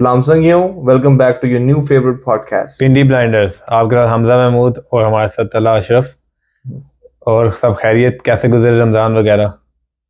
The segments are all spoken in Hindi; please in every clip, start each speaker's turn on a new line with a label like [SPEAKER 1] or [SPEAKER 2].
[SPEAKER 1] सलाम संगियों, welcome back to your new favourite podcast.
[SPEAKER 2] Pindi Blinders. आपके साथ हमजा महमूद और हमारे साथ तला अशरफ। और सब खैरियत? कैसे गुजरे रमज़ान वगैरह?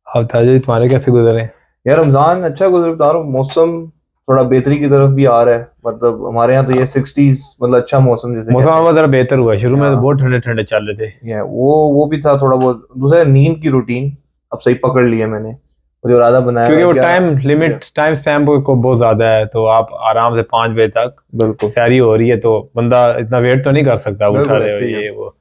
[SPEAKER 2] आप ताजा तुम्हारे कैसे गुजरे?
[SPEAKER 1] यार रमजान अच्छा गुजर बता रहा हूँ। मौसम थोड़ा बेहतरी की तरफ भी आ रहा है। मतलब हमारे यहाँ तो ये 60s, मतलब अच्छा मौसम जैसे
[SPEAKER 2] मौसम
[SPEAKER 1] कहते
[SPEAKER 2] हमारा ज़रा बेहतर हुआ है। शुरू
[SPEAKER 1] हैं।
[SPEAKER 2] में तो
[SPEAKER 1] हाँ,
[SPEAKER 2] बहुत ठंडे ठंडे चल रहे थे।
[SPEAKER 1] ये वो भी था थोड़ा बहुत। दूसरा नींद की रूटीन अब सही पकड़ लिया मैंने, और जो इरादा बनाया हुआ
[SPEAKER 2] क्योंकि
[SPEAKER 1] है
[SPEAKER 2] वो
[SPEAKER 1] क्या।
[SPEAKER 2] टाइम
[SPEAKER 1] या,
[SPEAKER 2] लिमिट, टाइम स्पैम को बहुत ज़्यादा है, तो आप आराम से 5 बजे तक
[SPEAKER 1] बिल्कुल
[SPEAKER 2] सैरी हो रही है, तो बंदा इतना वेट तो नहीं कर सकता, उठा
[SPEAKER 1] बिल्कुल
[SPEAKER 2] रहे हो
[SPEAKER 1] ऐसे ही है।
[SPEAKER 2] ये वो।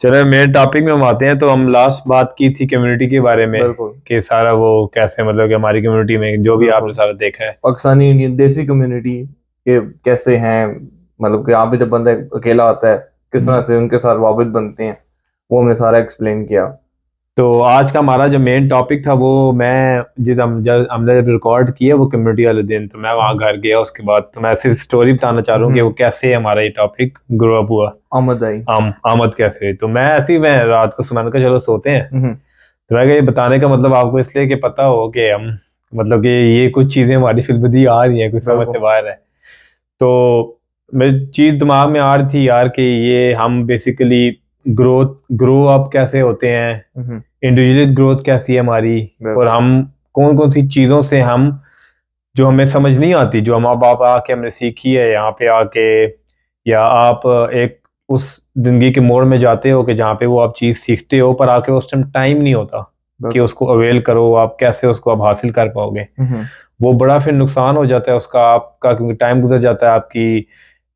[SPEAKER 2] चलो मेन टॉपिक में हम आते हैं। तो हम लास्ट बात की थी कम्युनिटी के बारे में,
[SPEAKER 1] बिल्कुल
[SPEAKER 2] कि सारा वो कैसे, मतलब कि हमारी कम्युनिटी में जो भी आपने
[SPEAKER 1] बिल्कुल
[SPEAKER 2] सारा देखा है।
[SPEAKER 1] पाकिस्तानी इंडियन देसी कम्युनिटी के कैसे हैं। मतलब कि यहाँ पे जब बंदा अकेला आता है, किस तरह से उनके साथ वाबित बनते हैं, वो हमने सारा एक्सप्लेन किया।
[SPEAKER 2] तो आज का हमारा जो मेन टॉपिक था, वो मैं जिस हमने जब रिकॉर्ड किया वो कम्युनिटी वाले दिन, तो मैं वहाँ घर गया। उसके बाद तो मैं सिर्फ स्टोरी बताना चाह रहा हूँ कि वो कैसे हमारा ये टॉपिक ग्रो अप हुआ।
[SPEAKER 1] आमद आई।
[SPEAKER 2] आमद कैसे हुई। तो मैं ऐसे ही, मैं रात को मैंने कहा चलो सोते हैं।
[SPEAKER 1] हम्म,
[SPEAKER 2] तो मैं कहा, ये बताने का मतलब आपको इसलिए कि पता हो कि हम, मतलब कि ये कुछ चीज़ें हमारी फिल्म आ रही हैं, कुछ समझ
[SPEAKER 1] बिल्कुल
[SPEAKER 2] से बाहर है। तो मेरी चीज दिमाग में आ रही थी यार, कि ये हम बेसिकली ग्रो अप कैसे होते हैं, इंडिविजुअल ग्रोथ कैसी है हमारी, और
[SPEAKER 1] बिल्कुल
[SPEAKER 2] हम कौन कौन सी चीज़ों से हम, जो हमें समझ नहीं आती, जो हम अब आप आके हमने सीखी है यहाँ पे आके, या आप एक उस जिंदगी के मोड़ में जाते हो कि जहाँ पे वो आप चीज़ सीखते हो, पर आके उस टाइम टाइम नहीं होता कि
[SPEAKER 1] बिल्कुल।
[SPEAKER 2] उसको अवेल करो। आप कैसे उसको आप हासिल कर पाओगे? वो बड़ा फिर नुकसान हो जाता है उसका आपका, क्योंकि टाइम गुजर जाता है, आपकी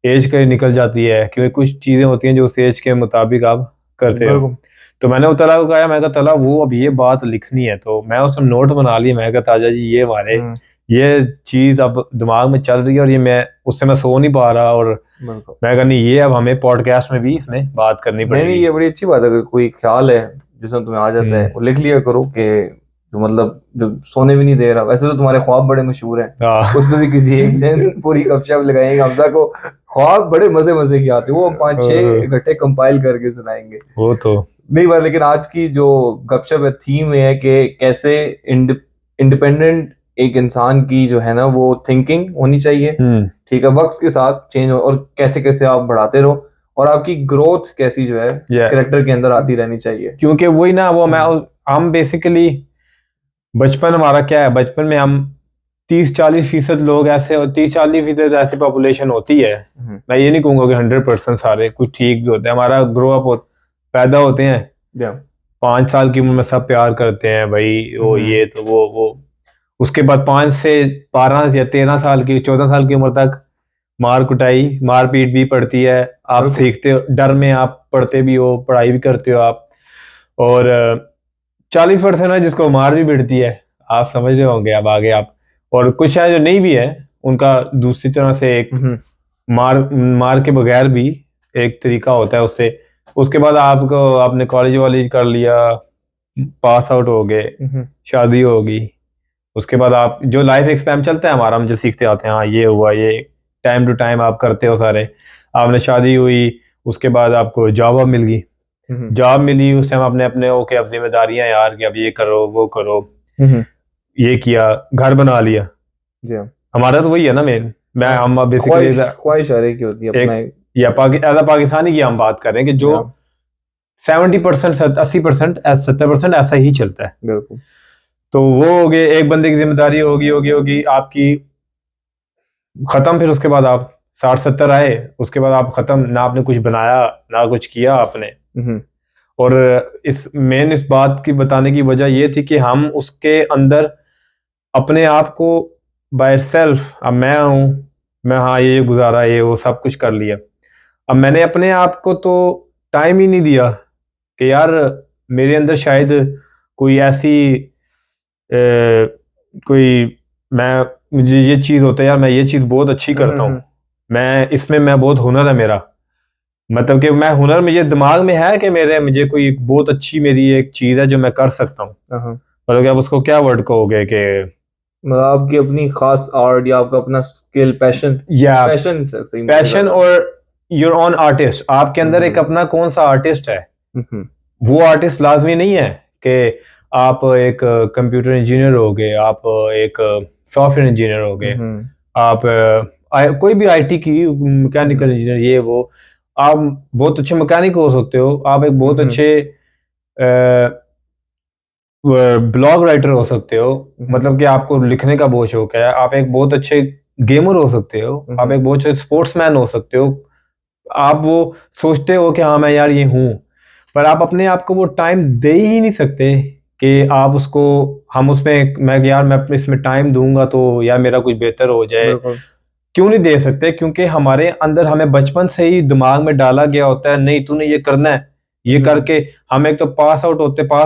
[SPEAKER 2] एज कहीं निकल जाती है, क्योंकि कुछ चीज़ें होती हैं जो उस एज के मुताबिक आप करते हो।
[SPEAKER 1] बिल्कुल
[SPEAKER 2] तो मैंने वो तला को कहा, मैं कहा तला वो अब ये बात लिखनी है, तो मैं उसमें नोट बना लिया। मैं कहा ताजा जी ये हमारे,
[SPEAKER 1] हम्म,
[SPEAKER 2] ये चीज़ अब दिमाग में चल रही है, और ये मैं उससे मैं सो नहीं पा रहा, और
[SPEAKER 1] बिल्कुल।
[SPEAKER 2] मैं कहा नहीं, ये अब हमें पॉडकास्ट में भी इसमें बात करनी
[SPEAKER 1] नहीं नहीं,
[SPEAKER 2] पड़ेगी।
[SPEAKER 1] ये बड़ी अच्छी बात है। अगर कोई ख्याल है जिसमें तुम्हें आ जाता है,
[SPEAKER 2] हम्म।
[SPEAKER 1] वो लिख लिया करो कि जो मतलब जो सोने भी नहीं दे रहा। वैसे तो तुम्हारे ख्वाब बड़े मशहूर हैं, उसमें भी किसी एक दिन
[SPEAKER 2] हाँ।
[SPEAKER 1] पूरी गपशप लगाएंगे। हमजा को ख्वाब बड़े मजे मजे के आते हैं, वो हम पांच छह इकट्ठे कंपाइल करके सुनाएंगे।
[SPEAKER 2] वो तो।
[SPEAKER 1] नहीं बात, लेकिन आज की जो गपशप है, थीम ये है कि कैसे इंडिपेंडेंट एक इंसान की जो है ना वो थिंकिंग होनी चाहिए।
[SPEAKER 2] हम्म।
[SPEAKER 1] ठीक है, वक्त के साथ चेंज हो, और कैसे कैसे आप बढ़ाते रहो, और आपकी ग्रोथ कैसी जो है
[SPEAKER 2] या
[SPEAKER 1] करेक्टर के अंदर आती रहनी चाहिए।
[SPEAKER 2] क्योंकि वही ना, वो मैं,
[SPEAKER 1] हम्म,
[SPEAKER 2] हम बेसिकली, बचपन हमारा क्या है, बचपन में हम 30-40% लोग ऐसे, 30-40% ऐसी पॉपुलेशन होती है।
[SPEAKER 1] हम्म,
[SPEAKER 2] मैं ये नहीं कहूँगा कि 100% सारे, कुछ ठीक भी होते हैं। हमारा ग्रो अप पैदा होते हैं,
[SPEAKER 1] या,
[SPEAKER 2] 5 साल की उम्र में सब प्यार करते हैं भाई, वो
[SPEAKER 1] हम्म,
[SPEAKER 2] ये तो वो। उसके बाद 5 से 12 या 13 साल की, 14 साल की उम्र तक मार कुटाई, मार पीट भी पड़ती है। आप
[SPEAKER 1] बिल्कुल
[SPEAKER 2] सीखते हो डर में, आप पढ़ते भी हो, पढ़ाई भी करते हो आप। और 40% है जिसको मार भी पड़ती है, आप समझ रहे होंगे अब आगे आप। और कुछ है जो नहीं भी है, उनका दूसरी तरह से एक
[SPEAKER 1] हम्म,
[SPEAKER 2] मार मार के बगैर भी एक तरीका होता है उससे। उसके बाद आपको, आपने कॉलेज वॉलेज कर लिया, पास आउट हो गए,
[SPEAKER 1] हम्म,
[SPEAKER 2] शादी होगी। उसके बाद आप जो लाइफ एक्सपैम चलता है हमारा, हम जो सीखते आते हैं, हाँ ये हुआ, ये टाइम टू टाइम आप करते हो सारे। आपने शादी हुई, उसके बाद आपको जॉब मिल गई।
[SPEAKER 1] हम्म,
[SPEAKER 2] जॉब मिली, उस टाइम अपने अपने ओके, अब जिम्मेदारियां यार, कि अब ये करो वो करो,
[SPEAKER 1] हम्म,
[SPEAKER 2] ये किया, घर बना लिया।
[SPEAKER 1] जी हाँ।
[SPEAKER 2] हमारा तो वही है ना मेन। मैं
[SPEAKER 1] हाँ,
[SPEAKER 2] हम बेसिकली
[SPEAKER 1] ख्वाहिश ख्वाहिश आ रही की होती है अपना
[SPEAKER 2] एक, या एज अ पाकिस्तानी की हम बात कर रहे हैं, कि जो
[SPEAKER 1] या,
[SPEAKER 2] 70%, 80%, 70% ऐसा ही चलता है।
[SPEAKER 1] बिल्कुल
[SPEAKER 2] तो वो हो गए, एक बंदे की जिम्मेदारी होगी होगी होगी आपकी, खत्म। फिर उसके बाद आप 60-70 आए, उसके बाद आप खत्म, ना आपने कुछ बनाया, ना कुछ किया आपने।
[SPEAKER 1] हम्म,
[SPEAKER 2] और इस बात की बताने की वजह ये थी कि हम उसके अंदर अपने आप को बाय सेल्फ, अब मैं हूँ, मैं हाँ ये गुजारा, ये वो सब कुछ कर लिया। अब मैंने अपने आप को तो टाइम ही नहीं दिया कि यार मेरे अंदर शायद कोई ऐसी कोई, मैं, मुझे ये चीज़ होता है यार, मैं ये चीज़ बहुत अच्छी करता हूँ, मैं इसमें, मैं बहुत हुनर है मेरा। मतलब कि मैं हुनर, मुझे दिमाग में है कि मेरे, मुझे कोई बहुत अच्छी मेरी एक चीज़ है जो मैं कर सकता हूँ।
[SPEAKER 1] हाँ।
[SPEAKER 2] मतलब कि आप उसको क्या वर्ड कहोगे कि,
[SPEAKER 1] मतलब आपकी अपनी खास आर्ट या आपका अपना स्किल, पैशन।
[SPEAKER 2] या
[SPEAKER 1] पैशन से सही मुझे
[SPEAKER 2] पैशन,
[SPEAKER 1] ज्यादा।
[SPEAKER 2] और योर ओन आर्टिस्ट, आपके अंदर एक
[SPEAKER 1] हम्म,
[SPEAKER 2] अपना कौन सा आर्टिस्ट है।
[SPEAKER 1] हम्म,
[SPEAKER 2] वो आर्टिस्ट लाजमी नहीं है कि आप एक कंप्यूटर इंजीनियर हो गए, आप एक सॉफ्टवेयर इंजीनियर हो गए,
[SPEAKER 1] हम्म,
[SPEAKER 2] आप कोई भी आईटी की मैकेनिकल इंजीनियर ये वो, आप बहुत अच्छे मैकेनिक हो सकते हो, आप एक बहुत अच्छे ब्लॉग राइटर हो सकते हो, मतलब कि आपको लिखने का बहुत शौक है, आप एक बहुत अच्छे गेमर हो सकते हो, आप एक बहुत अच्छे स्पोर्ट्समैन हो सकते हो, आप वो सोचते हो कि हाँ मैं यार ये हूँ, पर आप अपने आप को वो टाइम दे ही नहीं सकते कि आप उसको, हम उसमें मैं यार मैं अपने इसमें टाइम दूंगा तो यार मेरा कुछ बेहतर हो जाए। क्यों नहीं दे सकते? क्योंकि हमारे अंदर हमें बचपन से ही दिमाग में डाला गया होता है नहीं तूने ये करना है, ये करके हम एक तो पास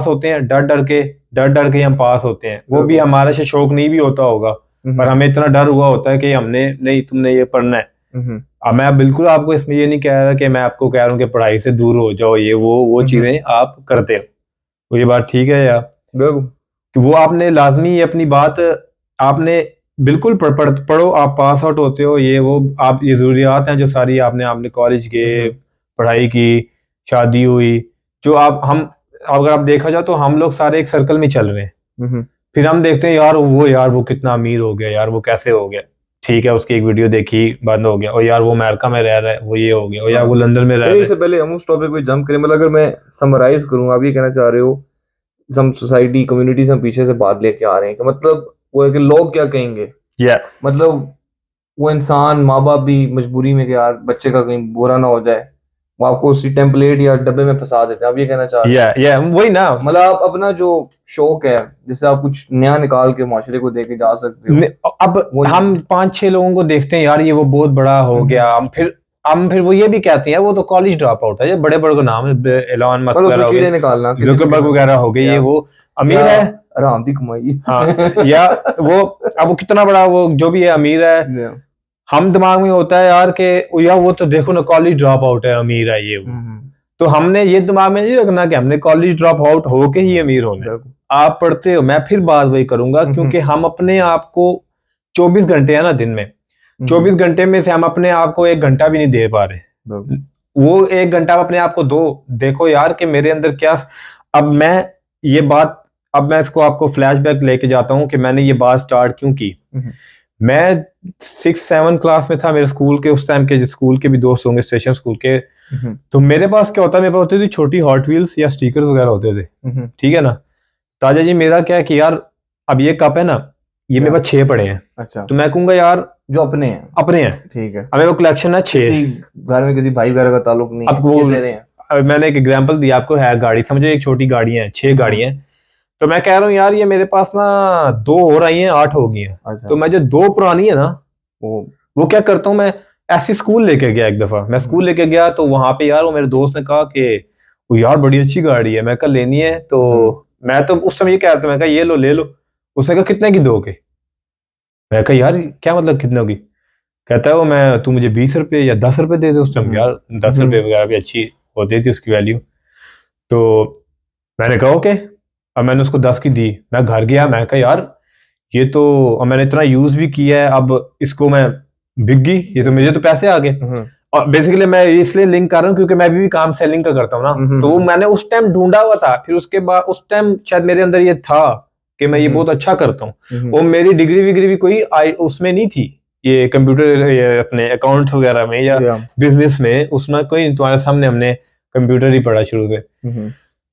[SPEAKER 2] होते हैं डर डर के हम पास होते हैं, वो भी हमारे से शौक नहीं भी होता होगा, पर हमें इतना डर हुआ होता है कि हमने नहीं तुमने ये पढ़ना है। अब मैं बिल्कुल आपको इसमें ये नहीं कह रहा कि मैं आपको कह रहा हूँ कि पढ़ाई से दूर हो जाओ, ये वो चीजें आप करते हो, तो ये बात ठीक है यार कि वो आपने लाजमी अपनी बात आपने बिल्कुल पढ़ो, आप पास आउट होते हो, ये वो आप ये जरूरियात हैं जो सारी आपने आपने कॉलेज के पढ़ाई की, शादी हुई, जो आप हम अगर आप देखा जाए तो हम लोग सारे एक सर्कल में चल रहे हैं, फिर हम देखते हैं यार वो कितना अमीर हो गया, यार वो कैसे हो गया, ठीक है उसकी एक वीडियो देखी बंद हो गया, और यार वो अमेरिका में रह रहा है, वो ये हो गया, और यार वो लंदन में रह रहा है।
[SPEAKER 1] इससे पहले हम उस टॉपिक पे जंप करें, मतलब अगर मैं समराइज करूं, आप ये कहना चाह रहे हो हम सोसाइटी कम्युनिटी से हम पीछे से बात लेके आ रहे हैं कि मतलब वो है कि लोग क्या कहेंगे, मतलब वो इंसान माँ बाप भी मजबूरी में कि यार बच्चे का कहीं बुरा ना हो जाए, वो आपको उसी टेम्पलेट या डब्बे में फंसा देते हैं, आप ये कहना चाह रहे हैं?
[SPEAKER 2] वही ना,
[SPEAKER 1] मतलब आप अपना जो शौक है जिससे आप कुछ नया निकाल के माशरे को दे के जा सकते हो,
[SPEAKER 2] अब हम 5-6 लोगों को देखते हैं यार ये वो बहुत बड़ा हो गया, हम फिर वो ये भी कहते हैं वो तो कॉलेज ड्रॉप आउट है, ये बड़े बड़े का नाम है, एलॉन मस्क वगैरह हो गए,
[SPEAKER 1] निकालना
[SPEAKER 2] जुकरबर्ग वगैरह हो गए, ये वो अमीर है,
[SPEAKER 1] आराम दी कमाई।
[SPEAKER 2] हाँ या वो अब वो कितना बड़ा वो जो भी है अमीर है, हम दिमाग में होता है यार कि यार वो तो देखो ना कॉलेज ड्रॉप आउट है अमीर है ये वो, तो हमने ये दिमाग में नहीं रखना कि हमने कॉलेज ड्रॉप आउट होके ही अमीर होना है। आप पढ़ते हो, मैं फिर बात वही करूंगा, क्योंकि हम अपने आप को 24 घंटे है ना दिन में, 24 घंटे में से हम अपने आप को 1 घंटा भी नहीं दे पा रहे, वो 1 घंटा अपने आप को दो, देखो यार कि मेरे अंदर क्या। अब मैं ये बात, अब मैं इसको आपको फ्लैशबैक लेके जाता हूँ कि मैंने ये बात स्टार्ट क्यों की। मैं 6-7 क्लास में था, मेरे स्कूल के उस टाइम के स्कूल के भी दोस्त होंगे स्टेशन स्कूल के, तो मेरे पास क्या होता है, मेरे पास होती थी छोटी हॉट व्हील्स या स्टिकर्स वगैरह होते थे, ठीक है ना। ताजा जी मेरा क्या है कि यार अब ये कप है ना, ये मेरे पास 6 पड़े हैं, अच्छा, तो मैं कहूंगा यार जो अपने हैं ठीक है, अब वो कलेक्शन है 6, घर में किसी भाई वगैरह का ताल्लुक नहीं है, वो ले रहे हैं। अब मैंने एक एग्जांपल दिया आपको, है गाड़ी, समझो एक छोटी गाड़ी है, 6 गाड़ियां, तो मैं कह रहा हूँ यार ये मेरे पास ना 2 हो रही हैं, 8 हो गई हैं, अच्छा। तो मैं जो 2 पुरानी है ना वो क्या करता हूँ, मैं ऐसी स्कूल लेके गया, एक दफा मैं स्कूल लेके गया तो वहां पे यार वो मेरे दोस्त ने कहा कि वो यार बड़ी अच्छी गाड़ी है, मैं कहा लेनी है, तो मैं तो उस समय ये कह रहा था, मैं कहा ये लो ले लो, उसने कहा कितने की दोगे, मैं कहा यार क्या मतलब कितने की, कहता है वो मैं तू मुझे 20 रुपये या 10 रुपये दे दे, उस टाइम यार 10 रुपये वगैरह भी अच्छी होती थी उसकी वैल्यू, तो मैंने कहा ओके, अब मैंने उसको 10 की दी, मैं घर गया, मैं कहा यार ये तो, अब मैंने इतना यूज भी किया है, अब इसको मैं बिक गई, ये तो मुझे तो पैसे आ गए, और बेसिकली मैं इसलिए लिंक कर रहा हूँ क्योंकि मैं भी काम सेलिंग का करता हूँ ना, तो वो मैंने उस टाइम ढूंढा हुआ था, फिर उसके बाद उस टाइम शायद मेरे अंदर ये था कि मैं ये बहुत अच्छा करता हूँ, और मेरी डिग्री विग्री भी कोई उसमें नहीं थी, ये कंप्यूटर अपने अकाउंट्स वगैरह में या बिजनेस में, उसमें कोई तुम्हारे सामने हमने कंप्यूटर ही पढ़ा शुरू से,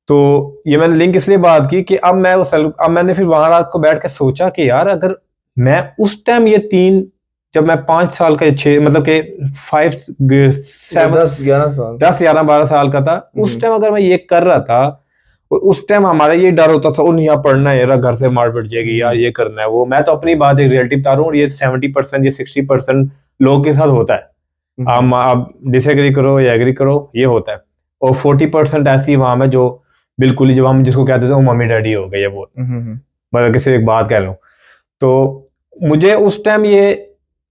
[SPEAKER 2] तो ये मैंने लिंक इसलिए बात की कि अब मैं अब मैंने फिर वहां रात को बैठ के सोचा कि यार अगर मैं उस टाइम ये 3, जब मैं 5 साल का 6 मतलब कि 10-11 साल का था, उस टाइम अगर मैं ये कर रहा था, और उस टाइम हमारा ये डर होता था उन यहाँ पढ़ना है यार घर से मार पड़ जाएगी यार, ये करना है वो, मैं तो अपनी बात एक रियलिटी बता रहा हूँ, ये 70% या 60% लोगों के साथ होता है, आप डिसएग्री करो या एग्री करो, ये होता है, और 40% ऐसी वहां में जो बिल्कुल ही, जब हम जिसको कहते थे वो मम्मी डैडी हो गए, वो मतलब किसी एक बात कह रहा हूँ, तो मुझे उस टाइम ये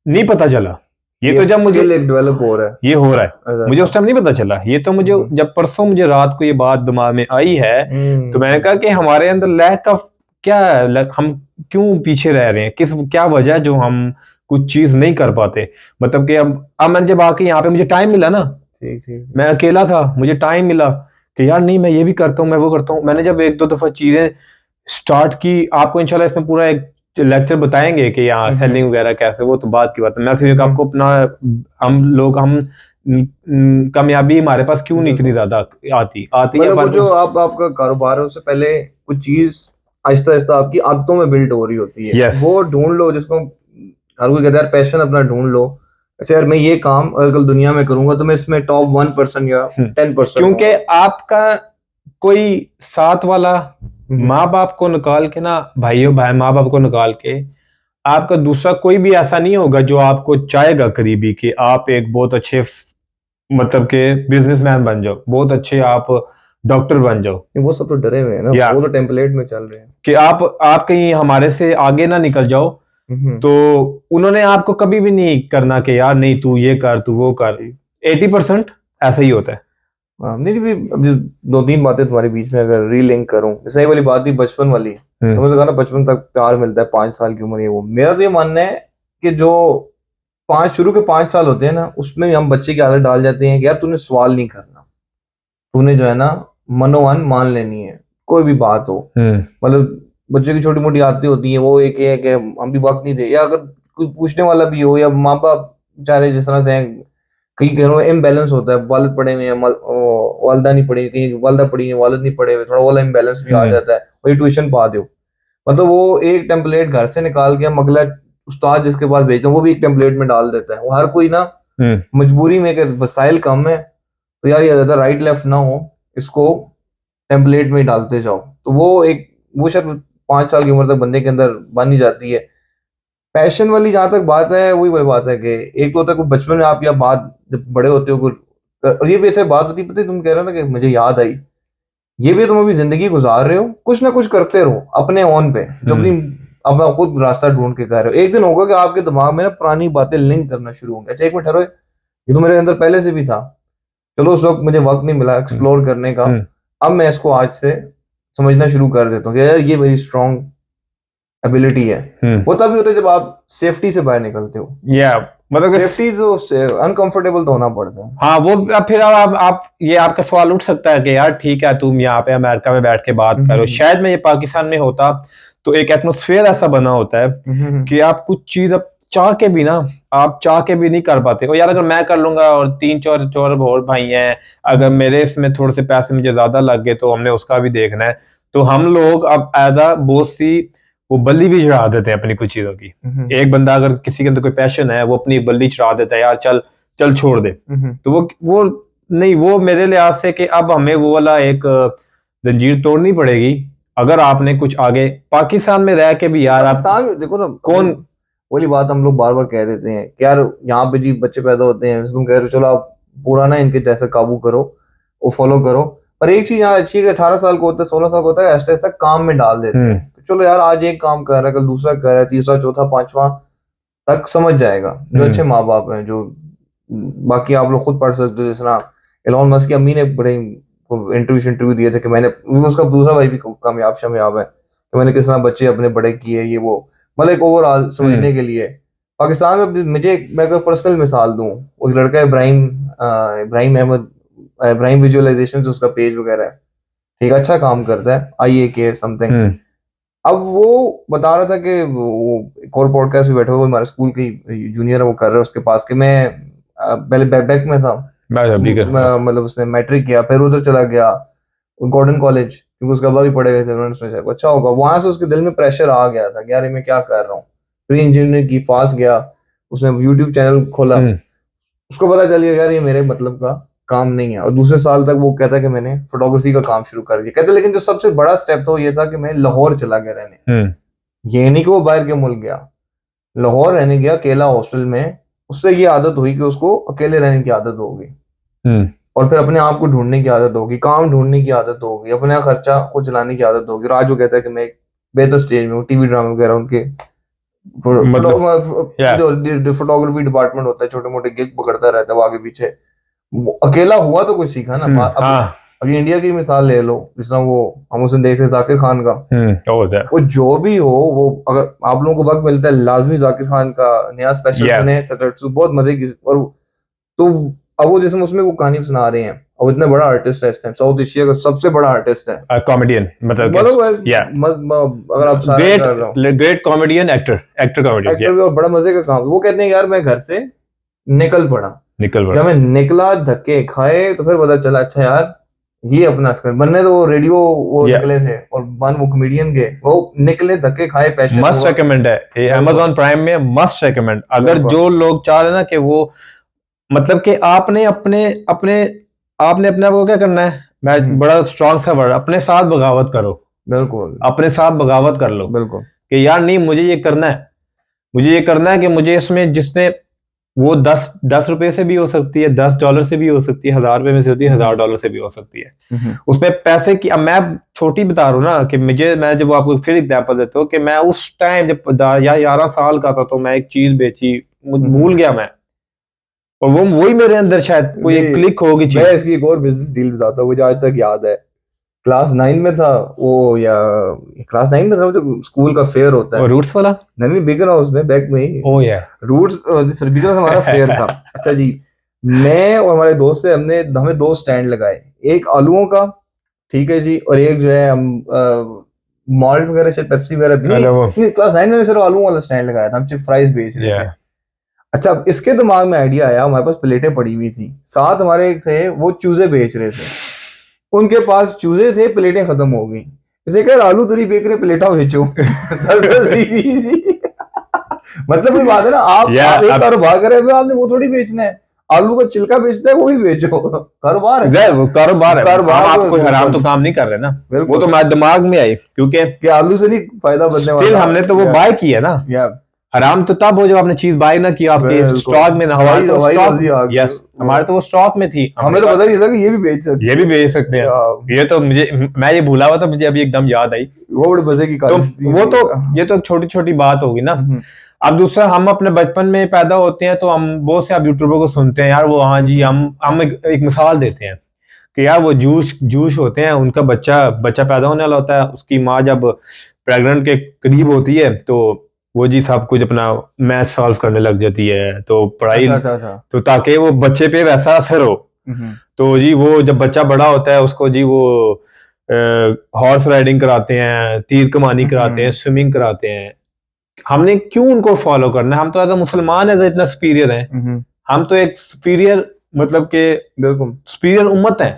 [SPEAKER 2] नहीं पता चला, ये तो जब मुझे डेवलप हो रहा है, ये हो रहा है, मुझे उस टाइम नहीं पता चला, ये तो मुझे जब परसों मुझे रात को ये बात दिमाग में आई है, तो मैंने कहा कि हमारे अंदर लैक ऑफ क्या है, हम क्यों पीछे रह रहे हैं, क्या वजह है जो हम कुछ चीज नहीं कर पाते, मतलब कि अब मैंने जब आके यहाँ पे मुझे टाइम मिला ना, मैं अकेला था, मुझे टाइम मिला कि यार नहीं मैं ये भी करता हूँ, मैं वो करता हूँ, मैंने जब 1-2 दफा चीजें स्टार्ट की, आपको इंशाल्लाह इसमें पूरा एक लेक्चर बताएंगे कि यहाँ सेलिंग वगैरह कैसे, वो तो बात की बात है। मैं सिर्फ आपको अपना हम कामयाबी हमारे पास क्यों नहीं इतनी ज्यादा आती है
[SPEAKER 1] मतलब वो जो आपका कारोबार है उससे पहले कुछ चीज आहिस्ता आहिस्ता आपकी आदतों में बिल्ड हो रही होती है। वो ढूंढ लो, जिसको हर कोई कहता है पैशन अपना ढूंढ लो। अच्छा यार, मैं ये काम अगर कल दुनिया में करूंगा तो मैं इसमें टॉप 1% या 10%,
[SPEAKER 2] क्योंकि आपका कोई साथ वाला माँ बाप को निकाल के ना, भाइयों भाई माँ बाप को निकाल के आपका दूसरा कोई भी ऐसा नहीं होगा जो आपको चाहेगा करीबी कि आप एक बहुत अच्छे मतलब के बिजनेसमैन बन जाओ, बहुत अच्छे आप डॉक्टर बन जाओ।
[SPEAKER 1] वो सब तो डरे हुए हैं ना, वो तो टेम्पलेट में चल रहे हैं
[SPEAKER 2] कि आप कहीं हमारे से आगे ना निकल जाओ। तो उन्होंने आपको कभी भी नहीं करना कि यार नहीं तू ये कर तू वो कर। 80% ऐसा ही होता है।
[SPEAKER 1] नहीं भी अभी 2-3 बातें तुम्हारे बीच में अगर रीलिंक करूं, जैसे ये वाली बात थी बचपन वाली, तो मुझे कहा ना बचपन तक प्यार मिलता है, 5 साल की उम्र है वो। मेरा तो ये मानना है कि जो शुरू के 5 साल होते हैं ना, उसमें भी हम बच्चे की आदत डाल जाते हैं कि यार तूने सवाल नहीं करना, तूने जो है ना मनोवन मान लेनी है, कोई भी बात हो। मतलब बच्चे की छोटी मोटी आदतें होती हैं, वो एक है कि हम भी वक्त नहीं दे, या अगर कोई पूछने वाला भी हो, या माँ बाप बेचारे जिस तरह से हैं, कई घरों में इम्बैलेंस होता है, वालिद पढ़े हुए हैं, वालदा नहीं पढ़ी, कहीं वालदा पढ़ी है वालिद नहीं पढ़े हुए, थोड़ा वाला इम्बैलेंस भी आ जाता है, वही ट्यूशन पढ़ा दो। मतलब वो एक टेम्पलेट घर से निकाल के हम अगला उस्ताद जिसके पास भेजते हैं वो भी एक टेम्पलेट में डाल देता है। वो हर कोई ना मजबूरी में, वसाइल कम है तो यार ये ज्यादा राइट लेफ्ट ना हो, इसको टेम्पलेट में ही डालते जाओ। तो वो शायद 5 साल की उम्र तक बंदे के अंदर बन ही जाती है। पैशन वाली जहां तक बात है, वही वाली बात है कि एक तो होता है बचपन में आप या बात जब बड़े होते हो और ये भी ऐसे बात होती है, पता है तुम कह रहे हो ना कि मुझे याद आई, ये भी तुम अभी जिंदगी गुजार रहे हो, कुछ ना कुछ करते रहो अपने ऑन पे, जो अपना खुद रास्ता ढूंढ के कर रहे हो। एक दिन होगा कि आपके दिमाग में ना पुरानी बातें लिंक करना शुरू होंगे, अच्छा एक मिनट ठहरो, ये तो मेरे अंदर पहले से भी था, चलो उस वक्त मुझे वक्त नहीं मिला एक्सप्लोर करने का, अब मैं इसको आज से समझना शुरू कर देता हूँ कि यार ये मेरी स्ट्रॉन्ग एबिलिटी है। वो तभी होता है जब आप सेफ्टी से बाहर निकलते हो, मतलब सेफ्टी जो अनकंफर्टेबल तो होना पड़ता है।
[SPEAKER 2] हाँ वो फिर आप ये आपका सवाल उठ सकता है कि यार ठीक है तुम यहाँ पे अमेरिका में बैठ के बात करो, शायद मैं ये पाकिस्तान में होता तो एक एटमोस्फेयर ऐसा बना होता है कि आप कुछ चीज अब चाह के भी ना, आप चाह के भी नहीं कर पाते। और यार अगर मैं कर लूंगा और 3-4 और भाई हैं, अगर मेरे इसमें थोड़े से पैसे मुझे ज्यादा लग गए तो हमने उसका भी देखना है। तो हम लोग अब एज आ बहुत सी वो बल्ली भी चढ़ा देते हैं अपनी कुछ चीजों की। एक बंदा अगर किसी के अंदर कोई पैशन है वो अपनी बल्ली चढ़ा देता है, यार चल चल छोड़ दे। तो वो नहीं, वो मेरे लिहाज से कि अब हमें वो वाला एक जंजीर तोड़नी पड़ेगी अगर आपने कुछ आगे पाकिस्तान में रह के भी। यार
[SPEAKER 1] आप देखो ना, कौन वही बात हम लोग बार बार कह देते हैं कि यार यहाँ पे जी बच्चे पैदा होते हैं, तुम कह रहे हो चलो आप पूरा ना इनके जैसे काबू करो, वो फॉलो करो। पर एक चीज यहाँ अच्छी है कि 18 साल को होता है, 16 साल को होता है, ऐसा ऐसा काम में डाल देते हैं। तो चलो यार आज एक काम कर रहा है, कल दूसरा कर रहा है, तीसरा चौथा पांचवा तक समझ जाएगा। जो अच्छे माँ बाप हैं, जो बाकी आप लोग खुद पढ़ सकते हो, जिस तरह एलोन मस्क की अम्मी ने बड़े इंटरव्यू दिए थे कि मैंने, उसका दूसरा भाई भी कामयाब शामयाब है, कि मैंने किस तरह बच्चे अपने बड़े किए, ये वो मतलब एक ओवरऑल समझने के लिए। पाकिस्तान में मैं अगर पर्सनल मिसाल दूं, वो लड़का इब्राहिम अहमद, इब्राहिम विजुअलाइजेशन उसका पेज वगैरह है, ठीक अच्छा काम करता है, IAK समथिंग। अब वो बता रहा था कि वो एक और पॉडकास्ट में बैठे हुए, हमारे स्कूल की जूनियर है, वो कर रहे हैं उसके पास कि मैं पहले बैक में था, मतलब उसने मैट्रिक किया, फिर उधर चला गया गॉर्डन कॉलेज, क्योंकि उसका अब्बा भी पढ़े हुए थे, उन्होंने सोचा अच्छा होगा। वहां से उसके दिल में प्रेशर आ गया था कि यार मैं क्या कर रहा हूँ, प्री इंजीनियरिंग की, फास गया, उसने यूट्यूब चैनल खोला, उसको पता चल गया यार ये मेरे मतलब का काम नहीं है। और दूसरे साल तक वो कहता है कि मैंने फोटोग्राफी का काम शुरू कर दिया, कहते लेकिन जो सबसे बड़ा स्टेप था वो ये था कि मैं लाहौर चला गया रहने। ये नहीं कि वो बाहर के मुल्क गया, लाहौर रहने गया अकेला हॉस्टल में, उससे ये आदत हुई कि उसको अकेले रहने की आदत हो गई, और फिर अपने आप को ढूंढने की आदत होगी, काम ढूंढने की आदत होगी, अपना खर्चा को चलाने की आदत होगी। और आज वो कहता है कि मैं एक बेहतर स्टेज में हूँ, टीवी ड्रामा वगैरह उनके जो फोटोग्राफी डिपार्टमेंट होता है, छोटे मोटे गिग पकड़ता रहता है वो आगे पीछे। अकेला हुआ तो कुछ सीखा ना। अभी इंडिया की मिसाल ले लो, जिस तरह वो हम उसे देख रहे जाकिर खान का, वो जो भी हो, वो अगर आप लोगों को वक्त मिलता है लाजमी जाकिर खान का नया स्पेशल सुने, बहुत मजे की। और तो अब वो जिसमें उसमें वो कहानी सुना रहे हैं और इतना बड़ा आर्टिस्ट है इस टाइम, साउथ एशिया का सबसे बड़ा आर्टिस्ट है,
[SPEAKER 2] कॉमेडियन मतलब
[SPEAKER 1] अगर आप
[SPEAKER 2] ग्रेट कॉमेडियन, एक्टर कॉमेडियन
[SPEAKER 1] भी, और बड़ा मजे का काम। वो कहते हैं यार मैं घर से निकल पड़ा, जब मैं निकला धक्के खाए तो फिर पता चला अच्छा यार ये अपना स्कर बनने। तो वो रेडियो वो निकले थे और वो कॉमेडियन के वो निकले धक्के खाए, पैशन।
[SPEAKER 2] मस्ट रेकमेंड है ये Amazon प्राइम में, मस्ट रेकमेंड। अगर जो लोग चाह रहे हैं ना कि वो मतलब कि आपने अपने अपने आपने अपने आप को क्या करना है, मैं बड़ा स्ट्रॉन्ग सा वर्ड, अपने साथ बगावत करो।
[SPEAKER 1] बिल्कुल,
[SPEAKER 2] अपने साथ बगावत कर लो।
[SPEAKER 1] बिल्कुल
[SPEAKER 2] कि यार नहीं मुझे ये करना है, मुझे ये करना है कि मुझे इसमें जिसने वो 10 रुपए से भी हो सकती है, $10 से भी हो सकती है, 1000 रुपए में से होती है, $1000 से भी हो सकती है। उसमें पैसे की, अब मैं छोटी बता रहा हूँ ना कि मैं जब आपको फिर एग्जांपल देता हूँ कि मैं उस टाइम जब 11 साल का था तो मैं एक चीज बेची, भूल गया मैं, और वो वही मेरे अंदर शायद कोई एक क्लिक होगी चीज।
[SPEAKER 1] मैं इसकी एक और बिजनेस डील बताता हूँ, मुझे आज तक याद है। क्लास 9 में था वो, या क्लास 9 में था, जो स्कूल का फेयर होता है,
[SPEAKER 2] रूट्स वाला,
[SPEAKER 1] नहीं बिगर हाउस में बैक में ही।
[SPEAKER 2] ओह या
[SPEAKER 1] रूट्स सॉरी बिगर हाउस हमारा फेयर था। अच्छा जी, मैं और हमारे दोस्त से हमें 2 स्टैंड लगाए, एक आलूओं का, ठीक है जी, और एक जो है हम मॉल्ट वगैरह शायद पेप्सी वगैरह भी नहीं। क्लास 9 में सिर्फ आलू वाला स्टैंड लगाया था, हम सिर्फ फ्राइज बेच रहे थे। अच्छा, अब इसके दिमाग में आइडिया आया, हमारे पास प्लेटें पड़ी हुई थी, साथ हमारे एक थे वो चूजे बेच रहे थे, उनके पास चूजे थे, प्लेटें खत्म हो गई। इसे कह आलू तरी बेच रहे, प्लेटा बेचो 10-10 मतलब कोई बात है ना, आप एक कारोबार कर रहे हो, आपने वो थोड़ी बेचना है, आलू का छिलका बेचता है वो ही बेचो, कारोबार है, वो
[SPEAKER 2] कारोबार है। आप कोई हराम तो काम नहीं कर रहे ना, वो तो मेरे दिमाग में आई, क्योंकि
[SPEAKER 1] आलू से नहीं फायदा बनने वाला,
[SPEAKER 2] हमने तो वो बाय किया ना। हराम तो तब हो जब आपने चीज बाय ना की, आपके स्टॉक में ना, हमारे तो स्टॉक, यस हमारे तो वो स्टॉक में थी,
[SPEAKER 1] हमें तो पता नहीं था कि ये भी बेच सकते
[SPEAKER 2] हैं। ये तो मैं ये भूला हुआ था, मुझे अभी एकदम याद आई,
[SPEAKER 1] वो बड़े मजे की
[SPEAKER 2] वो तो ये तो छोटी छोटी बात होगी ना। अब दूसरा, हम अपने बचपन में पैदा होते हैं तो हम बहुत से आप यूट्यूबर को सुनते हैं यार, वो हाँ जी, हम एक मिसाल देते हैं कि यार वो जूश होते हैं, उनका बच्चा पैदा होने वाला होता है, उसकी माँ जब प्रेग्नेंट के करीब होती है तो वो जी सब कुछ अपना मैथ सॉल्व करने लग जाती है, तो पढ़ाई तो ताकि वो बच्चे पे वैसा असर हो। तो जी वो जब बच्चा बड़ा होता है उसको जी वो हॉर्स राइडिंग कराते हैं, तीर कमानी कराते हैं, स्विमिंग कराते हैं। हमने क्यों उनको फॉलो करना है? हम तो एज अ मुसलमान एज इतना सुपीरियर है, हम तो एक सुपीरियर मतलब के सुपीरियर उम्मत है।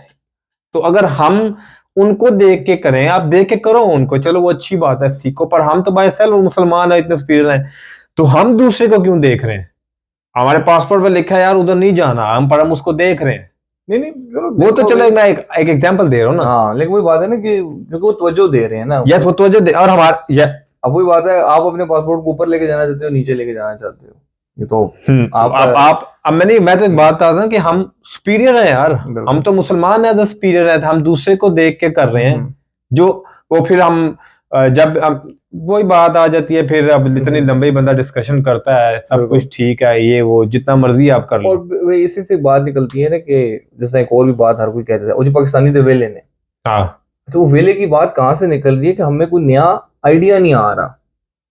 [SPEAKER 2] तो अगर हम उनको देख के करें, आप देख के करो उनको, चलो वो अच्छी बात है, सीखो, पर हम तो बाय सेल्फ मुसलमान है, इतने सुपीरियर हैं, तो हम दूसरे को क्यों देख रहे हैं? हमारे पासपोर्ट पे लिखा है यार उधर नहीं जाना, पर हम उसको देख रहे हैं। नहीं वो तो चलो मैं एक एग्जांपल दे रहा हूँ ना।
[SPEAKER 1] हाँ, लेकिन वही बात है ना कि क्योंकि वो तवज्जो दे रहे हैं ना।
[SPEAKER 2] यस, वो तवज्जो दे, और हमारा
[SPEAKER 1] अब वही बात है, आप अपने पासपोर्ट को ऊपर लेके जाना चाहते हो, नीचे लेके जाना चाहते हो, ये तो
[SPEAKER 2] आप अब मैं तो एक बात बता रहा हूँ कि हम सुपीरियर हैं यार, हम तो मुसलमान है, सुपीरियर है, हम दूसरे को देख के कर रहे हैं जो वो फिर हम जब वही बात आ जाती है, फिर अब इतनी लंबी बंदा डिस्कशन करता है, सब कुछ ठीक है, ये वो जितना मर्जी आप कर लो,
[SPEAKER 1] और इसी से बात निकलती है ना कि जैसे एक और भी बात हर कोई कहता है, वो जो पाकिस्तानी थे वेले ने,
[SPEAKER 2] हाँ,
[SPEAKER 1] तो वो वेले की बात कहाँ से निकल रही है कि हमें कोई नया आइडिया नहीं आ रहा,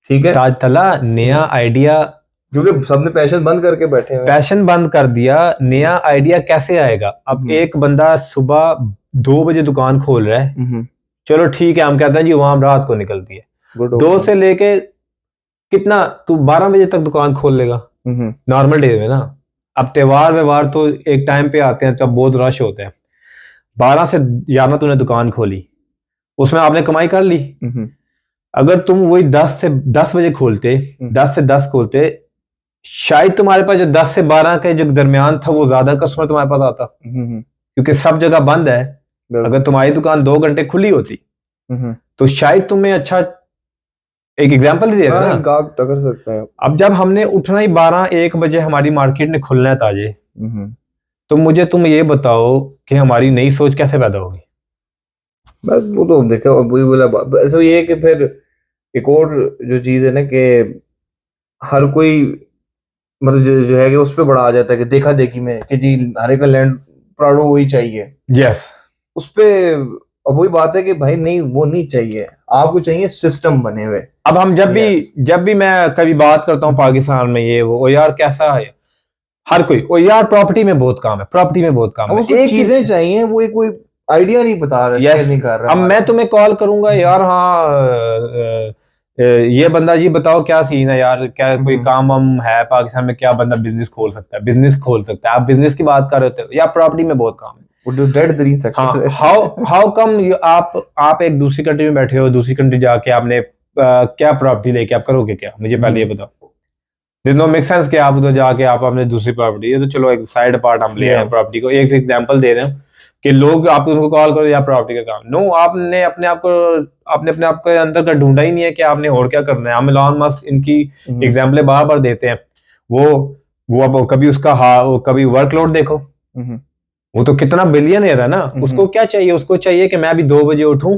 [SPEAKER 1] ठीक है,
[SPEAKER 2] ताज तला नया आइडिया,
[SPEAKER 1] क्योंकि सबने पैशन बंद करके बैठे हैं,
[SPEAKER 2] पैशन बंद कर दिया, नया आइडिया कैसे आएगा? अब एक बंदा सुबह 2 बजे दुकान खोल रहा है, चलो ठीक है, हम कहते हैं जी वहां रात को निकलती है, 2 से लेके कितना तू 12 बजे तक दुकान खोल लेगा नॉर्मल डे में ना। अब त्योहार व्यवहार तो एक टाइम पे आते हैं तब बहुत रश होते हैं, 12 से 11 तूने दुकान खोली, उसमें आपने कमाई कर ली। अगर तुम वही 10 बजे खोलते, 10 से 10 खोलते, शायद तुम्हारे पास जो 10 से 12 के जो दरमियान था वो ज्यादा कस्टमर तुम्हारे पास आता, क्योंकि सब जगह बंद है। अगर तुम्हारी दुकान 2 घंटे खुली होती तो शायद तुम्हें अच्छा, एक एग्जांपल ही दे रहा ना,
[SPEAKER 1] कर सकता है।
[SPEAKER 2] अब जब हमने उठना ही 12-1 बजे हमारी मार्केट ने खुलना है ताजे, तो मुझे तुम ये बताओ कि हमारी नई सोच कैसे पैदा होगी?
[SPEAKER 1] बस वो तो देखो, वही बोला, ऐसा ये है कि फिर एक और जो चीज है ना कि हर कोई मतलब जो है कि उस पर बड़ा आ जाता है कि देखा देखी में कि जी हरे का लैंड प्राउड वही चाहिए,
[SPEAKER 2] यस,
[SPEAKER 1] उस पे अब वही बात है कि भाई नहीं, वो नहीं चाहिए, आपको चाहिए सिस्टम बने हुए।
[SPEAKER 2] अब हम जब भी मैं कभी बात करता हूँ पाकिस्तान में ये वो यार कैसा है, हर कोई, और यार प्रॉपर्टी में बहुत काम है, प्रॉपर्टी में बहुत काम है,
[SPEAKER 1] एक चीजें चाहिए, वो एक कोई आइडिया नहीं बता रहा,
[SPEAKER 2] yes,
[SPEAKER 1] नहीं कर रहा।
[SPEAKER 2] अब मैं तुम्हें कॉल करूंगा यार, हाँ ये बंदा जी बताओ क्या सीन है यार, क्या कोई काम हम है पाकिस्तान में, क्या बंदा बिजनेस खोल सकता है, बिजनेस खोल सकता है, आप बिजनेस की बात कर रहे हो या प्रॉपर्टी में बहुत काम है। हाँ, हाउ कम आप एक दूसरी कंट्री में बैठे हो, दूसरी कंट्री जाके आपने क्या प्रॉपर्टी लेके आप करोगे क्या, मुझे पहले ये बताओ। There's no make sense कि आप उधर जाके आप अपने दूसरी प्रॉपर्टी, ये तो चलो एक साइड पार्ट हम ले आए प्रॉपर्टी को, एक एग्जांपल दे रहे हैं कि लोग आप उनको कॉल करो या प्रॉपर्टी का काम, नो, आपने अपने आप के अंदर का ढूंढा ही नहीं है कि आपने और क्या करना है। हम इलॉन मस्क इनकी एग्जांपल बार बार देते हैं, वो अब कभी उसका कभी वर्कलोड देखो, वो तो कितना बिलियनर है ना, उसको क्या चाहिए, उसको चाहिए कि मैं अभी 2 बजे उठूं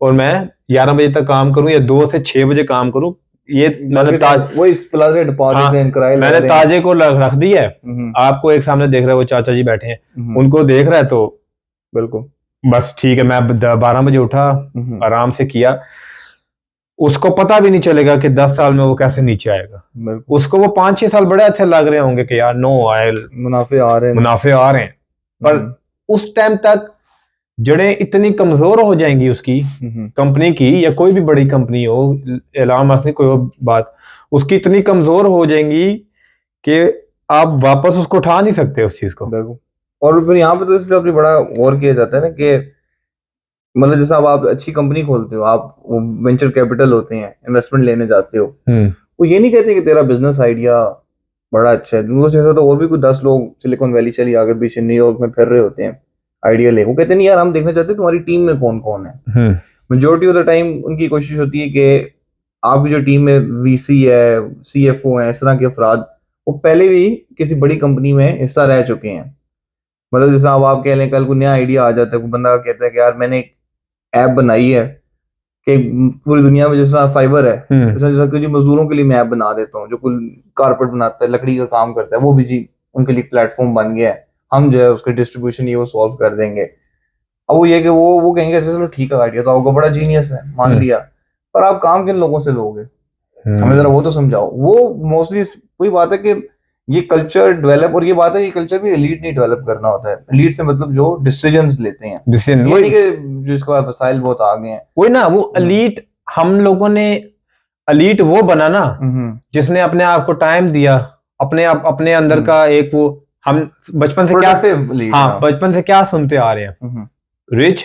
[SPEAKER 2] और मैं 11 बजे तक काम करूं या 2 से 6 बजे काम करूं। ये मैंने ताजे को रख दिया है, आपको एक सामने देख रहा है, वो चाचा जी बैठे हैं, उनको देख रहा है, तो
[SPEAKER 1] बिल्कुल
[SPEAKER 2] बस ठीक है, मैं 12 बजे उठा, आराम से किया, उसको पता भी नहीं चलेगा कि 10 साल में वो कैसे नीचे आएगा, उसको वो 5-6 साल बड़े अच्छे लग रहे होंगे कि यार
[SPEAKER 1] मुनाफे आ रहे हैं,
[SPEAKER 2] पर उस टाइम तक जड़ें इतनी कमजोर हो जाएंगी उसकी कंपनी की, या कोई भी बड़ी कंपनी हो, एलान मस्क कोई बात, उसकी इतनी कमजोर हो जाएंगी कि आप वापस उसको उठा नहीं सकते उस चीज को।
[SPEAKER 1] और फिर यहाँ पे तो इस पे बड़ा गौर किया जाता है ना कि मतलब जैसे आप अच्छी कंपनी खोलते हो, आप वेंचर कैपिटल होते हैं, इन्वेस्टमेंट लेने जाते हो, वो ये नहीं कहते कि तेरा बिजनेस आइडिया बड़ा अच्छा है, जैसा तो और भी कुछ 10 लोग सिलिकॉन वैली चली आगे पीछे न्यूयॉर्क में फिर रहे होते हैं आइडिया ले, वो कहते नहीं यार हम देखना चाहते हैं तुम्हारी टीम में कौन कौन है। मेजोरिटी ऑफ द टाइम उनकी कोशिश होती है कि आपकी जो टीम में वीसी है, सीएफओ है, इस तरह के अफराद वो पहले भी किसी बड़ी कंपनी में हिस्सा रह चुके हैं। मतलब जैसे अब आप कह लें कल को नया आइडिया आ जाता है, कोई बंदा कहता है कि यार मैंने एक ऐप बनाई है कि पूरी दुनिया में जैसा फाइबर है, जैसा कि मजदूरों के लिए मैं ऐप बना देता हूँ, जो कोई कारपेट बनाता है, लकड़ी का काम करता है, वो भी जी उनके लिए प्लेटफॉर्म बन गया है, हम जो है उसके डिस्ट्रीब्यूशन ये वो सॉल्व कर देंगे। अब वो ये कि वो कहेंगे अच्छा चलो ठीक है आइडिया तो आपको बड़ा जीनियस है, मान लिया, पर आप काम किन लोगों से लोगे, हमें जरा वो तो समझाओ। वो मोस्टली वही बात है कि ये कल्चर डेवलप, और ये बात है ये कल्चर भी एलीट नहीं डेवलप करना होता है, एलीट से मतलब जो डिसीजंस लेते हैं, ये नहीं कि जिसका वसाइल बहुत आगे हैं,
[SPEAKER 2] वही ना, वो एलीट, हम लोगों ने एलीट वो बना ना जिसने अपने आप को टाइम दिया, अपने अंदर का एक वो, हम बचपन से क्या, हाँ बचपन से क्या सुनते आ रहे हैं, rich,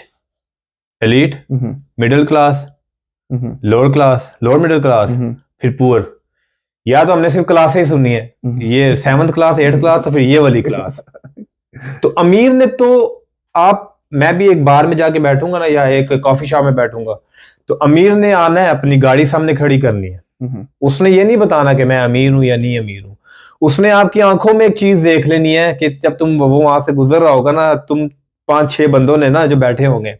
[SPEAKER 2] elite, middle class, lower class, lower middle class, फिर पुअर, या तो हमने सिर्फ क्लासें सुनी है, ये 7th क्लास 8th क्लास तो फिर ये वाली क्लास। तो अमीर ने तो मैं भी एक बार में जाके बैठूंगा ना या एक कॉफी शॉप में बैठूंगा, तो अमीर ने आना है, अपनी गाड़ी सामने खड़ी करनी है, उसने ये नहीं बताना कि मैं अमीर हूं या नहीं अमीर हूं, उसने आपकी आंखों में एक चीज देख लेनी है कि जब तुम वो वहां से गुजर रहा होगा ना, तुम 5-6 बंदों ने ना जो बैठे होंगे,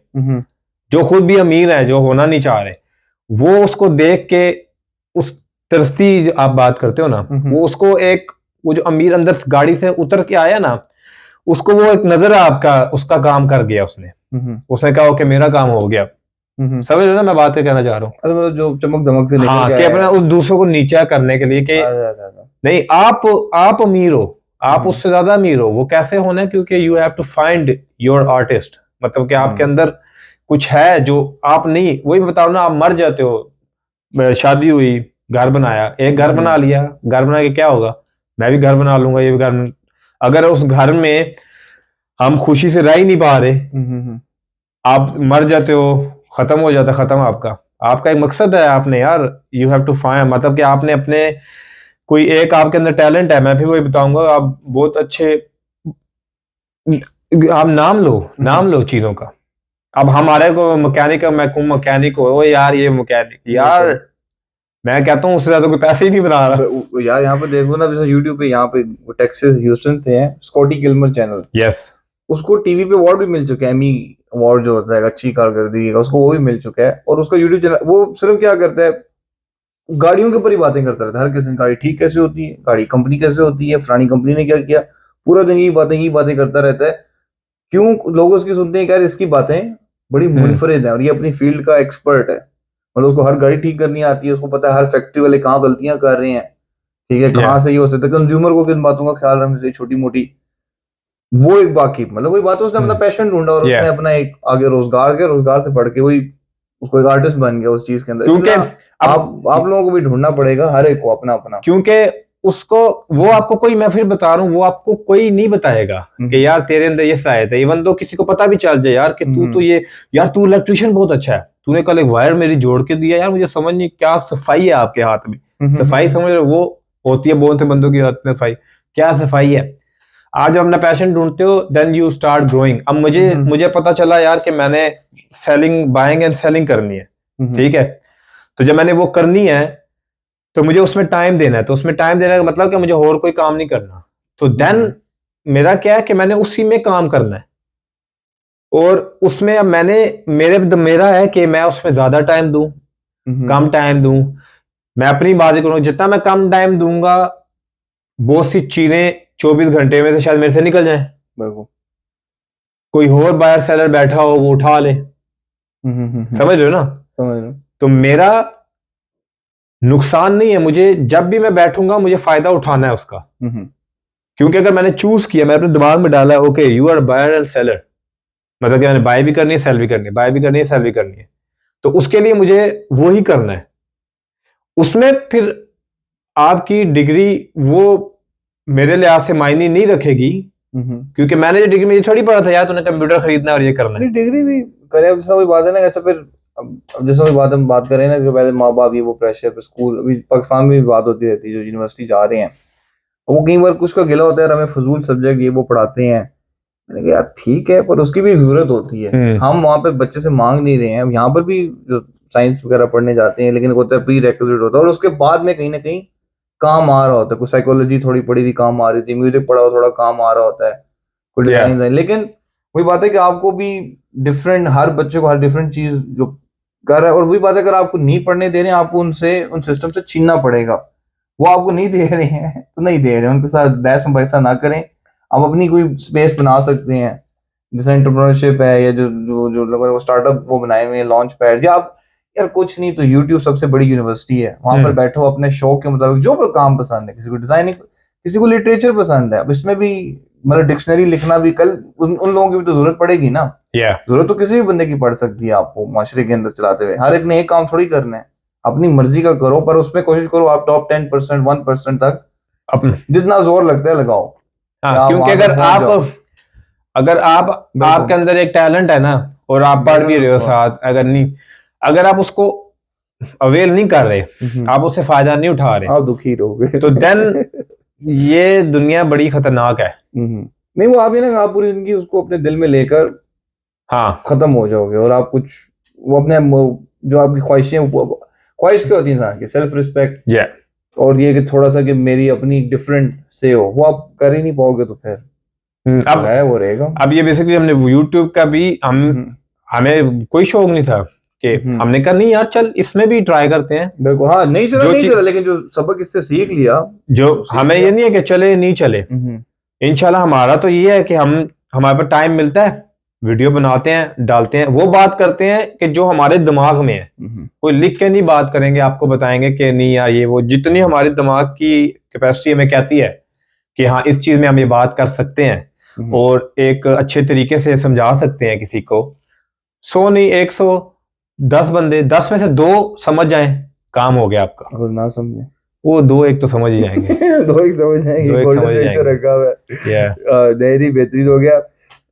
[SPEAKER 2] जो खुद भी अमीर है, जो होना नहीं चाह रहे, वो उसको देख के, उस तरसती आप बात करते हो ना, वो उसको एक, वो जो अमीर अंदर गाड़ी से उतर के आया ना, उसको वो एक नजर आपका उसका काम कर गया, उसने कहा ओके मेरा काम हो गया, समझ रहे ना मैं बात कहना चाह रहा हूँ,
[SPEAKER 1] मतलब जो चमक दमक से निकल
[SPEAKER 2] हाँ, कि अपना उस दूसरों को नीचा करने के लिए कि नहीं आप अमीर हो, आप उससे ज्यादा अमीर हो, वो कैसे होना है, क्योंकि you have to find your artist, मतलब कि आपके अंदर कुछ है जो आप नहीं, वही बताओ ना, आप मर जाते हो, शादी हुई, घर बनाया, एक घर बना लिया, घर बना के क्या होगा, मैं भी घर बना लूंगा, ये भी घर, अगर उस घर में हम खुशी से रह ही नहीं पा रहे, आप मर जाते हो, खत्म हो जाता, खत्म आपका एक मकसद है, आपने यार यू हैव टू फाइंड, मतलब कि आपने अपने कोई एक आपके अंदर टैलेंट है, मैं भी वही बताऊंगा, आप बहुत अच्छे, आप नाम लो चीजों का। अब हमारे को मैकेनिक हो यार, ये मैकेनिक यार, मैं कहता हूँ उससे ज्यादा कोई पैसे ही नहीं बना रहा
[SPEAKER 1] यार। यहाँ पे देखो ना, जैसे यूट्यूब पे यहाँ पे टेक्सास ह्यूस्टन से है स्कॉटी किल्मर चैनल,
[SPEAKER 2] यस,
[SPEAKER 1] उसको टीवी पे अवार्ड भी मिल चुका है, एमी अवार्ड जो होता है अच्छी कारकर्दगी का, उसको वो भी मिल चुका है। और उसका यूट्यूब चैनल, वो सिर्फ क्या करता है, गाड़ियों के ऊपर ही बातें करता रहता है, हर किसी गाड़ी ठीक कैसे होती है, गाड़ी कंपनी कैसे होती है, फलानी कंपनी ने क्या किया, पूरा दिन यही बातें करता रहता है। क्यों लोग उसकी सुनते हैं, यार इसकी बातें बड़ी मुनफरिद है और ये अपनी फील्ड का एक्सपर्ट है, मतलब उसको हर गाड़ी ठीक करनी आती है, उसको पता है हर फैक्ट्री वाले कहाँ गलतियां कर रहे हैं, ठीक है, कहाँ से ये हो सकता है, कंज्यूमर को किन बातों का ख्याल रखना चाहिए, छोटी मोटी, वो एक बाकी मतलब वही बात है, उसने अपना पैशन ढूंढा और उसने अपना एक आगे रोजगार से बढ़ के वही उसको एक आर्टिस्ट बन गया उस चीज के अंदर।
[SPEAKER 2] क्योंकि
[SPEAKER 1] आप लोगों को भी ढूंढना पड़ेगा, हर एक को अपना अपना,
[SPEAKER 2] क्योंकि उसको वो आपको कोई, मैं फिर बता रहा हूँ, वो आपको कोई नहीं बताएगा कि यार तेरे अंदर ये सायत है। इवन तो किसी को पता भी चल जाए यार कि तू तो ये, यार तू इलेक्ट्रिशियन बहुत अच्छा है, तूने कल एक वायर मेरी जोड़ के दिया, यार मुझे समझ नहीं क्या सफाई है आपके हाथ में, सफाई समझ रहे, वो होती है बहुत से बंदों के हाथ में सफाई, क्या सफाई है। आज जब अपना पैशन ढूंढते हो देन यू स्टार्ट ग्रोइंग। अब मुझे पता चला यार कि मैंने सेलिंग, बाइंग एंड सेलिंग करनी है, ठीक है, तो जब मैंने वो करनी है तो मुझे उसमें टाइम देना है, तो उसमें टाइम देने का मतलब कि मुझे और कोई काम नहीं करना, तो देन मेरा क्या है कि मैंने उसी में काम करना है, और उसमें अब मेरा है कि मैं उसमें ज्यादा टाइम दूं, कम टाइम दूं, मैं अपनी बात करूं, जितना मैं कम टाइम दूंगा बहुत सी चीजें 24 घंटे में से शायद मेरे से निकल जाए, कोई और बायर सेलर बैठा हो वो उठा ले, समझ रहे हो ना,
[SPEAKER 1] समझ रहे हो।
[SPEAKER 2] तो मेरा नुकसान नहीं है, मुझे जब भी मैं बैठूंगा मुझे फायदा उठाना है उसका, क्योंकि अगर मैंने चूज किया, मैं अपने दिमाग में डाला है okay you are buyer and seller, मतलब कि मैंने बाय भी करनी है सेल भी करनी है, बाय भी करनी है सेल भी करनी है, तो उसके लिए मुझे वो ही करना है। उसमें फिर आपकी डिग्री वो मेरे लिहाज से मायने नहीं रखेगी, क्योंकि मैंने जो डिग्री में थोड़ी पढ़ा था यार तूने कंप्यूटर खरीदना और ये करना है,
[SPEAKER 1] डिग्री भी करे, जैसा वही बात है ना, ऐसा फिर अब जैसा वही बात हम बात कर रहे हैं ना कि पहले माँ बाप ये वो प्रेशर पर स्कूल, अभी पाकिस्तान में भी बात होती रहती है, जो यूनिवर्सिटी जा रहे हैं वो कई बार कुछ का गिला होता है यार, हमें फजूल सब्जेक्ट ये वो पढ़ाते हैं। मैंने कहा यार ठीक है, पर उसकी भी जरूरत होती है, हम वहाँ पे बच्चे से मांग नहीं रहे हैं, यहाँ पर भी जो साइंस वगैरह पढ़ने जाते हैं, लेकिन होता है प्री रेक्विजिट होता है, और उसके बाद में कहीं ना कहीं काम आ रहा होता है, कुछ साइकोलॉजी थोड़ी पढ़ी हुई काम आ रही थी, म्यूजिक पढ़ा हुआ थोड़ा काम आ रहा होता है, कोई डिजाइन, लेकिन वही बात है कि आपको भी डिफरेंट, हर बच्चे को हर डिफरेंट चीज जो कर रहा है, और वही बात है अगर आपको नहीं पढ़ने दे रहे हैं, आपको उनसे उन सिस्टम से छीनना पड़ेगा, वो आपको नहीं दे रहे हैं तो नहीं दे रहे हैं, उनके साथ बहस में पैसा ना करें, आप अपनी कोई स्पेस बना सकते हैं, जैसे एंटरप्रेन्योरशिप है, या जो जो जो लोगों ने वो स्टार्टअप वो बनाए हुए हैं लॉन्च पैड, या आप यार कुछ नहीं तो यूट्यूब सबसे बड़ी यूनिवर्सिटी है, वहां पर बैठो अपने शौक के मुताबिक जो काम पसंद है, किसी को डिजाइनिंग, किसी को लिटरेचर पसंद है, अब इसमें भी मतलब डिक्शनरी लिखना भी कल उन लोगों की भी तो जरूरत पड़ेगी ना, जरूरत तो किसी भी बंदे की पड़ सकती है आपको माशरे के अंदर चलाते हुए, हर एक ने एक काम थोड़ी करना है, अपनी मर्जी का करो, पर उसमें कोशिश करो आप टॉप 10% 1% तक अपने जितना जोर लगता है लगाओ।
[SPEAKER 2] हाँ, क्योंकि अगर आपके अंदर एक टैलेंट है ना, और आप पढ़ भी रहे हो साथ, अगर आप उसको अवेल नहीं कर रहे, आप उससे फायदा नहीं उठा रहे,
[SPEAKER 1] आप दुखी रहोगे,
[SPEAKER 2] तो देन ये दुनिया बड़ी खतरनाक है।
[SPEAKER 1] नहीं वो आप ही ना, आप पूरी जिंदगी उसको अपने दिल में लेकर
[SPEAKER 2] हाँ
[SPEAKER 1] खत्म हो जाओगे, और आप कुछ वो अपने जो आपकी ख्वाहिशें, ख्वाहिश क्या होती है इंसान की, सेल्फ रिस्पेक्ट, और ये कि थोड़ा सा कि मेरी अपनी डिफरेंट से हो, वो आप कर ही नहीं पाओगे, तो फिर
[SPEAKER 2] अब
[SPEAKER 1] है वो रहेगा।
[SPEAKER 2] अब ये बेसिकली हमने यूट्यूब का भी हमें कोई शौक नहीं था कि हमने कहा नहीं यार चल इसमें भी ट्राई करते हैं,
[SPEAKER 1] बिल्कुल हाँ, नहीं चला, लेकिन जो सबक इससे सीख लिया,
[SPEAKER 2] जो हमें ये नहीं है कि चले नहीं चले, इंशाल्लाह हमारा तो ये है कि हमारे पास टाइम मिलता है वीडियो बनाते हैं डालते हैं, वो बात करते हैं कि जो हमारे दिमाग में है, कोई लिख के नहीं बात करेंगे, आपको बताएंगे कि नहीं यार ये वो, जितनी हमारे दिमाग की कैपेसिटी हमें कहती है कि हाँ इस चीज में हम ये बात कर सकते हैं और एक अच्छे तरीके से समझा सकते हैं किसी को, 100 नहीं 110 बंदे 10 में से 2 समझ जाएं, काम हो गया आपका,
[SPEAKER 1] और ना समझे
[SPEAKER 2] वो 2 एक तो समझ ही जाएंगे
[SPEAKER 1] 2 एक समझ जाएंगे, गोल्डन रेशियो रखा हुआ है, डेयरी बेहतरीन हो गया।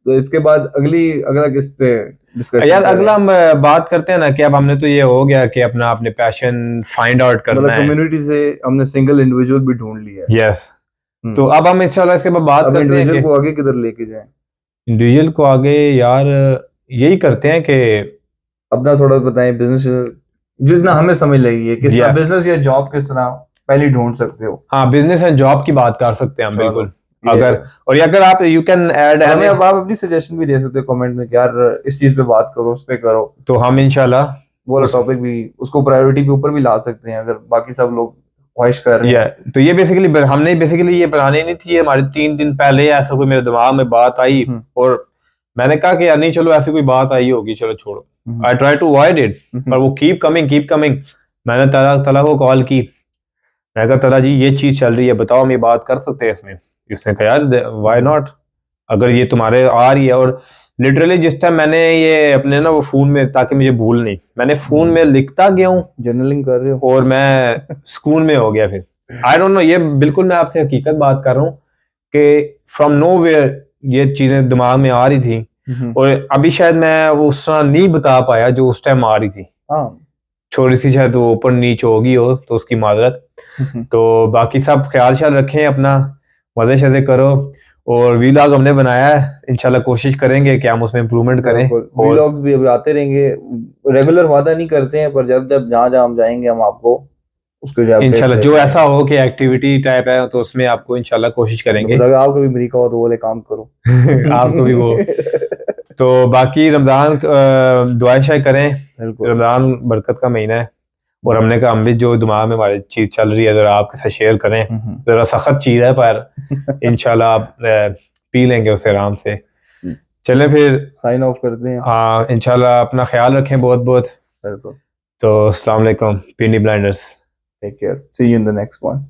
[SPEAKER 1] तो इसके बाद अगला किस पे डिस्कशन
[SPEAKER 2] यार अगला हम बात करते हैं ना कि अब हमने तो ये हो गया कि अपना अपने पैशन फाइंड आउट करना है,
[SPEAKER 1] कम्युनिटी से हमने सिंगल इंडिविजुअल भी ढूंढ लिया है,
[SPEAKER 2] यस, तो अब हम इंशाल्लाह इसके बाद बात करते हैं
[SPEAKER 1] इंडिविजुअल को आगे किधर लेके जाएं।
[SPEAKER 2] इंडिविजुअल को आगे यार यही करते हैं कि
[SPEAKER 1] अपना थोड़ा बताएं, बिजनेस जितना हमें समझ लगी है कि बिजनेस या जॉब किस तरह पहले ढूंढ सकते हो।
[SPEAKER 2] हाँ, बिजनेस एंड जॉब की बात कर सकते हैं हम बिल्कुल, अगर आप यू कैन ऐड,
[SPEAKER 1] आप अपनी सजेशन भी दे सकते हो कमेंट में कि यार इस चीज पे बात करो, उस पे करो,
[SPEAKER 2] तो हम इंशाल्लाह
[SPEAKER 1] वो टॉपिक भी उसको प्रायोरिटी के ऊपर भी ला सकते हैं, अगर बाकी सब लोग ख्वाहिश कर रहे हैं।
[SPEAKER 2] तो ये हमने ये बनानी नहीं थी, हमारे 3 दिन पहले ऐसा कोई मेरे दिमाग में बात आई और मैंने कहा कि यार नहीं चलो ऐसी कोई बात आई होगी, चलो छोड़ो, I try to avoid it, पर वो कीप कमिंग। मैंने तला को कॉल की, मैं कहा तला जी ये चीज चल रही है, बताओ हम ये बात कर सकते हैं इसमें? इसने कहा यार व्हाई नॉट, अगर ये तुम्हारे आ रही है। और लिटरली जिस टाइम मैंने ये अपने ना वो फोन में, ताकि मुझे भूल नहीं, मैंने फोन में लिखता गया हूँ,
[SPEAKER 1] जर्नलिंग कर रहे हो
[SPEAKER 2] और मैं स्कूल में हो गया फिर। आई डोंट नो, ये बिल्कुल मैं आपसे हकीकत बात कर रहा हूँ कि फ्रॉम नोवेयर ये चीजें दिमाग में आ रही थी, और अभी शायद मैं वो उस तरह नहीं बता पाया जो उस टाइम आ रही थी।
[SPEAKER 1] हाँ
[SPEAKER 2] थोड़ी सी शायद वो ऊपर नीच होगी हो तो उसकी माजरत। तो बाकी सब ख्याल शाल रखें अपना, मजे शजे करो। और वीलॉग हमने बनाया है, इंशाल्लाह कोशिश करेंगे कि हम उसमें इम्प्रूवमेंट करें। और
[SPEAKER 1] व्लॉग्स भी अभी आते रहेंगे, रेगुलर वादा नहीं करते हैं, पर जब जब जहाँ जहाँ हम जाएंगे हम आपको उसके लिए अपडेट
[SPEAKER 2] इंशाल्लाह जो
[SPEAKER 1] देते
[SPEAKER 2] ऐसा हो कि एक्टिविटी टाइप है तो उसमें आपको इंशाल्लाह कोशिश करेंगे।
[SPEAKER 1] अगर आपको भी अमेरिका हो तो वो वाले काम करो
[SPEAKER 2] आपको भी वो। तो बाकी रमजान दुआ शाय करें,
[SPEAKER 1] बिल्कुल
[SPEAKER 2] रमजान बरकत का महीना है, और हमने कहा हम भी जो दिमाग में हमारी चीज चल रही है जरा आपके साथ शेयर करें। जरा सख्त चीज है पर इंशाल्लाह आप पी लेंगे उसे आराम से। चलें फिर
[SPEAKER 1] साइन ऑफ करते हैं।
[SPEAKER 2] हाँ इंशाल्लाह अपना ख्याल रखें बहुत बहुत।
[SPEAKER 1] बिल्कुल।
[SPEAKER 2] तो अस्सलाम वालेकुम पीनी Blinders.
[SPEAKER 1] Take care, see you in the next one.